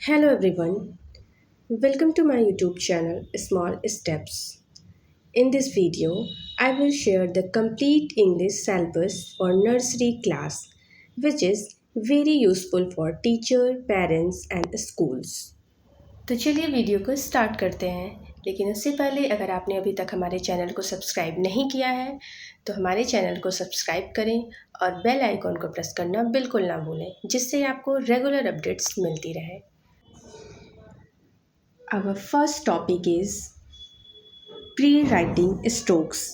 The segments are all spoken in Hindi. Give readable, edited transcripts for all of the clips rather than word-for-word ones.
Hello everyone, welcome to my YouTube channel Small Steps. In this video, I will share the complete English syllabus for nursery class, which is very useful for teacher, parents and schools. तो चलिए वीडियो को स्टार्ट करते हैं, लेकिन उससे पहले अगर आपने अभी तक हमारे चैनल को सब्सक्राइब नहीं किया है तो हमारे चैनल को सब्सक्राइब करें और बेल आइकॉन को प्रेस करना बिल्कुल ना भूलें, जिससे आपको रेगुलर अपडेट्स मिलती रहे. Our first topic is pre-writing strokes.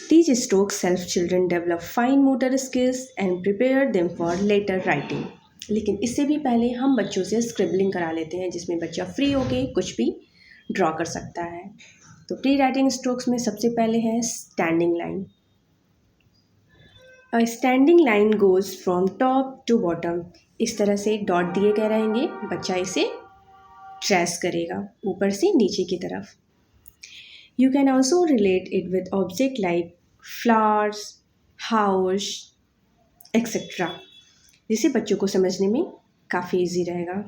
These strokes help children develop fine motor skills and prepare them for later writing. लेकिन इससे भी पहले हम बच्चों से स्क्रिबलिंग करा लेते हैं, जिसमें बच्चा फ्री होके कुछ भी ड्रॉ कर सकता है. तो प्री राइटिंग स्ट्रोक्स में सबसे पहले है standing line. A standing line goes from top to bottom. इस तरह से डॉट दिए गए रहेंगे, बच्चा इसे ट्रेस करेगा ऊपर से नीचे की तरफ. You can also relate it with object like flowers, house etcetera, जिसे बच्चों को समझने में काफ़ी इजी रहेगा.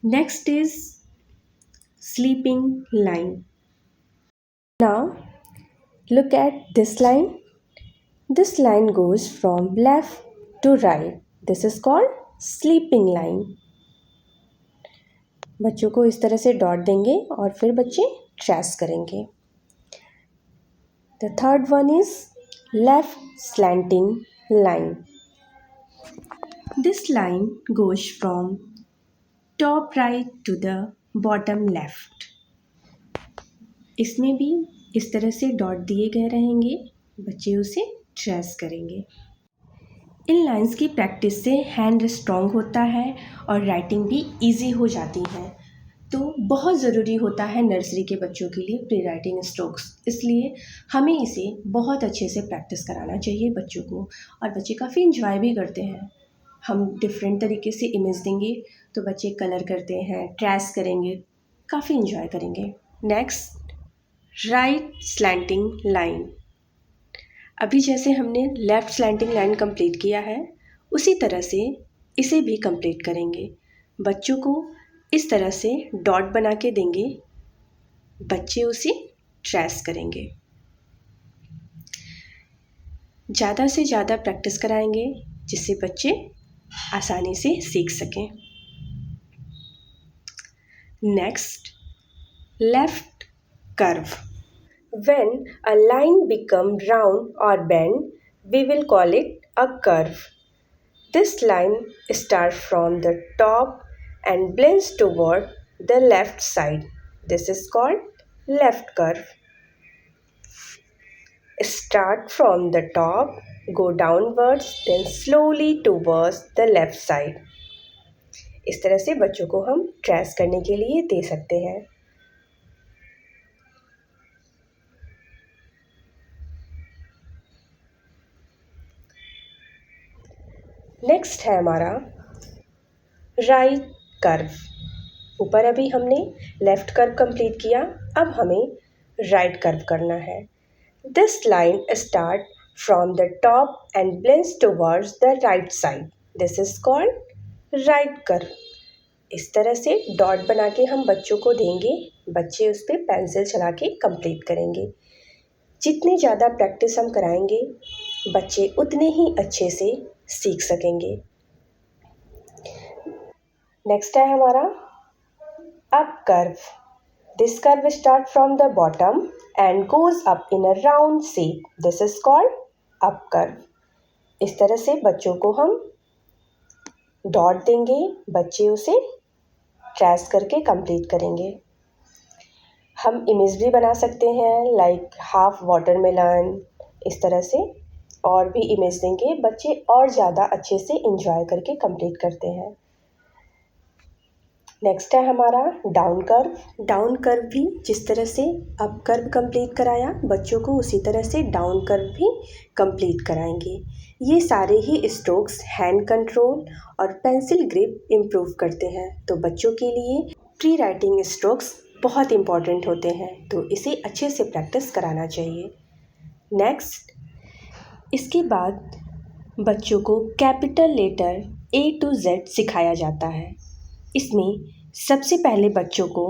Next is sleeping line. Now look at this line. This line goes from left to right. This is called sleeping line. बच्चों को इस तरह से डॉट देंगे और फिर बच्चे ट्रेस करेंगे. The third one is left slanting line. This line goes from top right to the bottom left. इसमें भी इस तरह से डॉट दिए गए रहेंगे, बच्चे उसे ट्रेस करेंगे. इन लाइंस की प्रैक्टिस से हैंड स्ट्रॉन्ग होता है और राइटिंग भी इजी हो जाती है. तो बहुत ज़रूरी होता है नर्सरी के बच्चों के लिए प्री राइटिंग स्ट्रोक्स, इसलिए हमें इसे बहुत अच्छे से प्रैक्टिस कराना चाहिए बच्चों को, और बच्चे काफ़ी इंजॉय भी करते हैं. हम डिफरेंट तरीके से इमेज देंगे तो बच्चे कलर करते हैं, ट्रेस करेंगे, काफ़ी इंजॉय करेंगे. Next, right slanting line. अभी जैसे हमने लेफ़्ट स्लैंटिंग लाइन कंप्लीट किया है, उसी तरह से इसे भी कंप्लीट करेंगे. बच्चों को इस तरह से डॉट बना के देंगे, बच्चे उसे ट्रेस करेंगे. ज़्यादा से ज़्यादा प्रैक्टिस कराएंगे जिससे बच्चे आसानी से सीख सकें. Next, left curve. When a line becomes round or bend, we will call it a curve. This line starts from the top and blends toward the left side. This is called left curve. Start from the top, go downwards, then slowly towards the left side. इस तरह से बच्चों को हम ट्रेस करने के लिए दे सकते हैं. नेक्स्ट है हमारा राइट कर्व. ऊपर अभी हमने लेफ़्ट कर्व कंप्लीट किया, अब हमें राइट कर्व करना है. This line start from the top and blends towards the right side. This is called right curve. इस तरह से डॉट बना के हम बच्चों को देंगे, बच्चे उस पर पेंसिल चला के कंप्लीट करेंगे. जितनी ज़्यादा प्रैक्टिस हम कराएंगे, बच्चे उतने ही अच्छे से सीख सकेंगे. नेक्स्ट है हमारा up curve. This curve start from the bottom and goes up in a round shape. This is called up curve. इस तरह से बच्चों को हम डॉट देंगे, बच्चे उसे ट्रेस करके कंप्लीट करेंगे. हम इमेज भी बना सकते हैं लाइक हाफ वाटरमेलन. इस तरह से और भी इमेज देंगे, बच्चे और ज़्यादा अच्छे से इंजॉय करके कंप्लीट करते हैं. नेक्स्ट है हमारा डाउन कर्व. डाउन कर्व भी जिस तरह से अप कर्व कंप्लीट कराया, बच्चों को उसी तरह से डाउन कर्व भी कंप्लीट कराएंगे. ये सारे ही स्ट्रोक्स हैंड कंट्रोल और पेंसिल ग्रिप इम्प्रूव करते हैं. तो बच्चों के लिए प्री राइटिंग स्ट्रोक्स बहुत इम्पॉर्टेंट होते हैं, तो इसे अच्छे से प्रैक्टिस कराना चाहिए. नेक्स्ट, इसके बाद बच्चों को capital letter A to Z सिखाया जाता है। इसमें सबसे पहले बच्चों को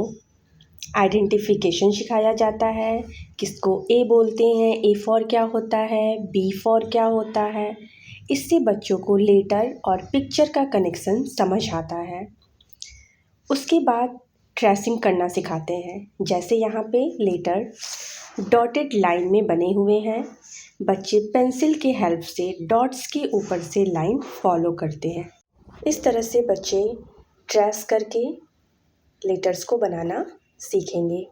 आइडेंटिफिकेशन सिखाया जाता है, किसको A बोलते हैं, A फॉर क्या होता है, B फॉर क्या होता है। इससे बच्चों को लेटर और पिक्चर का कनेक्शन समझ आता है। उसके बाद ट्रेसिंग करना सिखाते हैं। जैसे यहाँ पे लेटर डॉटेड लाइन में बने हुए हैं, बच्चे पेंसिल के हेल्प से डॉट्स के ऊपर से लाइन फॉलो करते हैं। इस तरह से बच्चे ट्रेस करके लेटर्स को बनाना सीखेंगे।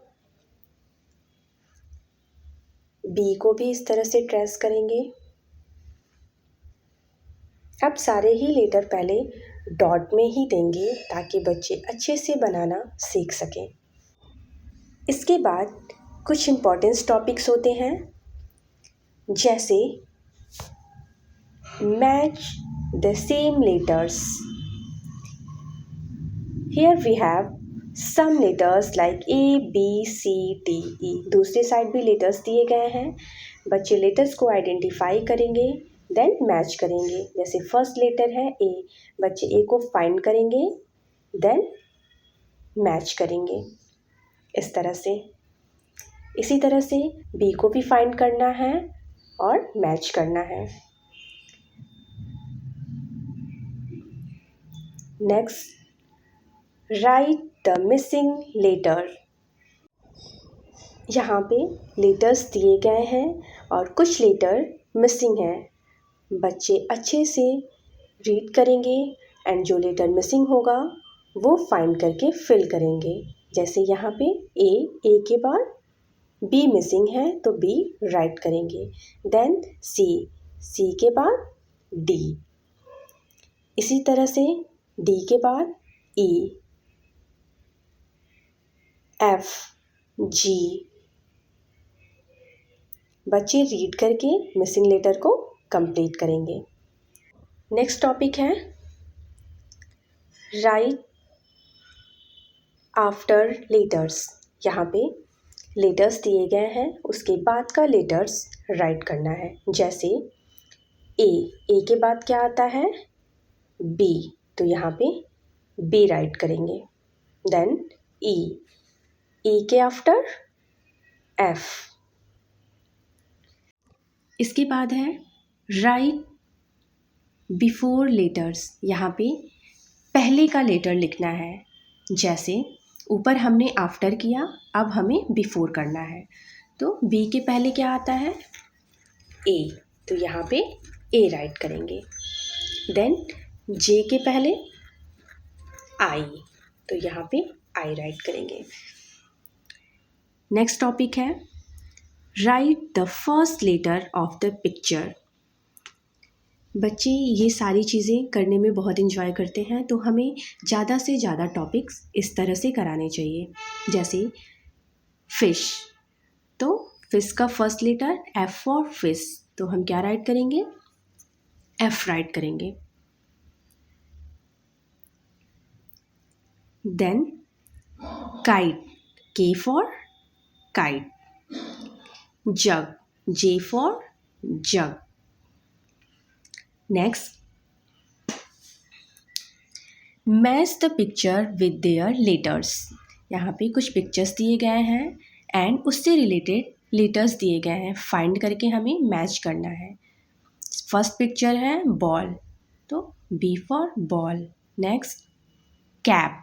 बी को भी इस तरह से ट्रेस करेंगे। अब सारे ही लेटर पहले डॉट में ही देंगे ताकि बच्चे अच्छे से बनाना सीख सकें। इसके बाद कुछ इम्पोर्टेंट टॉपिक्स होते हैं, जैसे match the same letters. Here we have some letters like A, B, C, D, E. दूसरे साइड भी लेटर्स दिए गए हैं। बच्चे लेटर्स को आइडेंटिफाई करेंगे, देन मैच करेंगे। जैसे फर्स्ट लेटर है A, बच्चे A को फाइंड करेंगे, देन मैच करेंगे इस तरह से। इसी तरह से B को भी फाइंड करना है और मैच करना है। Next, write the missing letter. यहाँ पे लेटर्स दिए गए हैं और कुछ लेटर मिसिंग हैं। बच्चे अच्छे से रीड करेंगे एंड जो लेटर मिसिंग होगा वो फाइंड करके फिल करेंगे। जैसे यहाँ पे ए के बाद बी मिसिंग है तो बी राइट करेंगे, देन सी के बाद डी, इसी तरह से डी के बाद ई, एफ, जी। बच्चे रीड करके मिसिंग लेटर को कंप्लीट करेंगे। नेक्स्ट टॉपिक है राइट आफ्टर लेटर्स। यहाँ पे लेटर्स दिए गए हैं, उसके बाद का लेटर्स राइट करना है। जैसे ए के बाद क्या आता है, बी, तो यहाँ पे बी राइट करेंगे। देन ई के आफ्टर एफ। इसके बाद है राइट बिफोर लेटर्स। यहाँ पे पहले का लेटर लिखना है। जैसे ऊपर हमने आफ्टर किया, अब हमें बिफोर करना है। तो बी के पहले क्या आता है, ए, तो यहाँ पे ए राइट करेंगे। देन जे के पहले आई, तो यहाँ पे आई राइट करेंगे। नेक्स्ट टॉपिक है write the first letter of the picture. बच्चे ये सारी चीज़ें करने में बहुत इन्जॉय करते हैं, तो हमें ज़्यादा से ज़्यादा टॉपिक्स इस तरह से कराने चाहिए। जैसे फिश, तो फिश का first letter F for fish, तो हम क्या राइट करेंगे, एफ राइट करेंगे। Then kite, K for kite. Jug, J for jug. Next, match the picture with their letters. यहाँ पे कुछ पिक्चर्स दिए गए हैं एंड उससे रिलेटेड लेटर्स दिए गए हैं, फाइंड करके हमें मैच करना है। फर्स्ट पिक्चर है बॉल, तो B for ball. Next cap,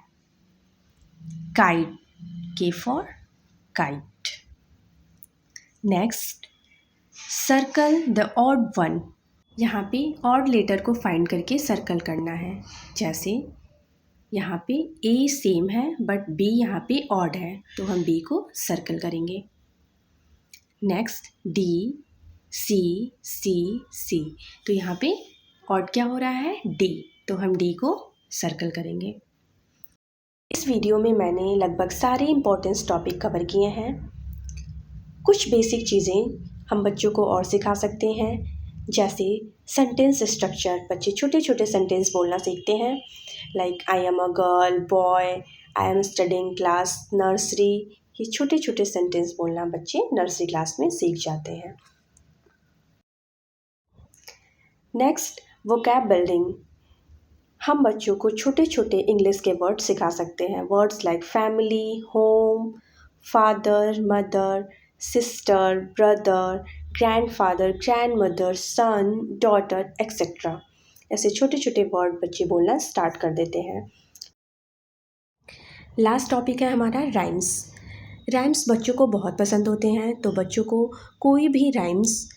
kite, K for kite. Next circle the odd one. यहाँ पे ऑड लेटर को फाइंड करके सर्कल करना है। जैसे यहाँ पे ए सेम है बट बी यहाँ पे ऑड है, तो हम बी को सर्कल करेंगे। नेक्स्ट डी, सी, सी, तो यहाँ पे ऑड क्या हो रहा है, डी, तो हम डी को सर्कल करेंगे। इस वीडियो में मैंने लगभग सारे इम्पोर्टेंट टॉपिक कवर किए हैं। कुछ बेसिक चीज़ें हम बच्चों को और सिखा सकते हैं, जैसे सेंटेंस स्ट्रक्चर। बच्चे छोटे छोटे सेंटेंस बोलना सीखते हैं, like I am a girl, boy, I am studying class nursery. ये छोटे छोटे सेंटेंस बोलना बच्चे नर्सरी क्लास में सीख जाते हैं। नेक्स्ट, वोकैब बिल्डिंग, हम बच्चों को छोटे छोटे इंग्लिश के वर्ड सिखा सकते हैं। Words like family, home, father, mother, sister, brother, grandfather, grandmother, son, daughter, etcetera. ऐसे छोटे छोटे वर्ड बच्चे बोलना स्टार्ट कर देते हैं। लास्ट टॉपिक है हमारा राइम्स। राइम्स बच्चों को बहुत पसंद होते हैं, तो बच्चों को कोई भी राइम्स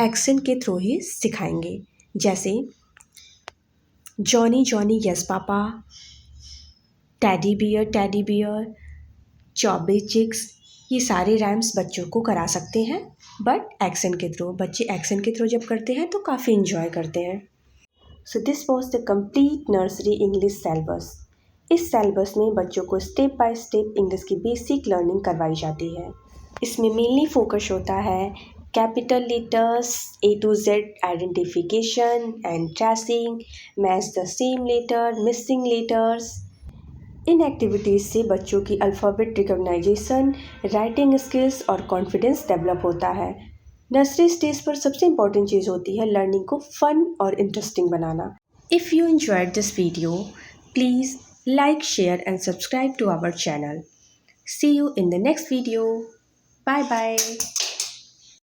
एक्शन के थ्रू ही सिखाएंगे। जैसे Johnny Johnny yes papa, teddy bear, chubby cheeks, ये सारे राइम्स बच्चों को करा सकते हैं, बट एक्शन के थ्रू। बच्चे एक्शन के थ्रू जब करते हैं तो काफ़ी इन्जॉय करते हैं। So this was the complete nursery English syllabus. इस सिलेबस में बच्चों को स्टेप बाय स्टेप इंग्लिश की बेसिक लर्निंग करवाई जाती है। इसमें मेनली फोकस होता है capital letters, A to Z identification and tracing, match the same letter, missing letters. इन एक्टिविटीज़ से बच्चों की अल्फ़ाबेट रिकॉग्नाइजेशन, राइटिंग स्किल्स और कॉन्फिडेंस डेवलप होता है। नर्सरी स्टेज पर सबसे इम्पॉर्टेंट चीज़ होती है लर्निंग को फन और interesting banana. If you enjoyed this video, please like, share and subscribe to our channel. See you in the next video. Bye bye.